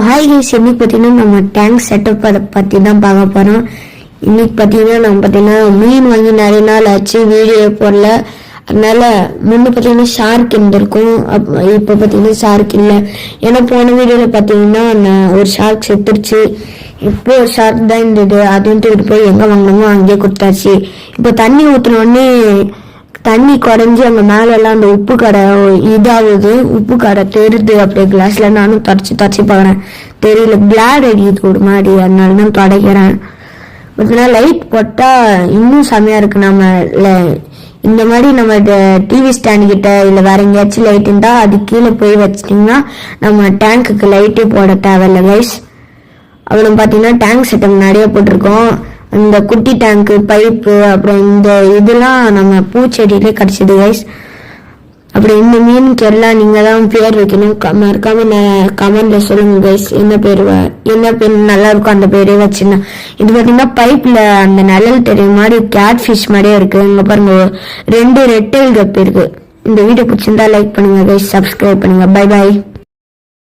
Hi guys, இன்னைக்கு பார்த்தீங்கன்னா நம்ம டேங்க் செட்டப் அதை பற்றி தான் பார்க்க போகிறோம். இன்னைக்கு பார்த்தீங்கன்னா நம்ம பார்த்தீங்கன்னா மீன் வாங்கி நிறைய நாள் ஆச்சு, வீடியோ போடல. அதனால முன்ன பார்த்தீங்கன்னா ஷார்க் இருந்திருக்கும், இப்போ பார்த்தீங்கன்னா ஷார்க் இல்லை. ஏன்னா போன வீடியோவில் பார்த்தீங்கன்னா ஒரு ஷார்க் செத்துருச்சு. இப்போ ஒரு ஷார்க் தான் இருந்தது, அதுவும் தூக்கிட்டு போய் எங்கே வாங்கினோமோ அங்கேயே கொடுத்தாச்சு. இப்போ தண்ணி ஊற்றினோடனே தண்ணி குறைஞ்சி அங்கே மேலெல்லாம் அந்த உப்பு கடை இதாகுது, உப்பு கடை தெரியுது அப்படியே கிளாஸ்ல. நானும் தொடச்சி பார்க்குறேன், தெரியல, பிளாட் அடிக்குது ஒரு மாதிரி, அதனால தான் துடைக்கிறேன். பார்த்தீங்கன்னா லைட் போட்டால் இன்னும் செம்மையாக இருக்கு. நம்ம இந்த மாதிரி நம்ம டிவி ஸ்டாண்ட் கிட்ட இல்லை வேற எங்கேயாச்சும் லைட் இருந்தால் அது கீழே போய் வச்சிட்டிங்கன்னா நம்ம டேங்க்குக்கு லைட்டே போட தேவையில்லை கைஸ். அப்புறம் பார்த்தீங்கன்னா டேங்க் செட்டப் நிறைய போட்டிருக்கோம். இந்த குட்டி டேங்க்கு, பைப்பு, அப்புறம் இந்த இதெல்லாம் நம்ம பூச்செடியிலே கிடைச்சது கைஸ். அப்புறம் இந்த மீனுக்கு எல்லாம் நீங்க தான் பேர் வைக்கணும், மறக்காம கமெண்ட்ல சொல்லுங்க கைஸ். என்ன பேர் நல்லா இருக்கும் அந்த பேரே வச்சுன்னா. இது பார்த்தீங்கன்னா பைப்ல அந்த நிழல் தெரியும் மாதிரி கேட் ஃபிஷ் மாதிரியே இருக்கு. இங்க பாருங்க, 2 ரெட் டெயில் கப் இருக்கு. இந்த வீடியோ பிடிச்சிருந்தா லைக் பண்ணுங்க கைஸ், சப்ஸ்கிரைப் பண்ணுங்க. Bye bye.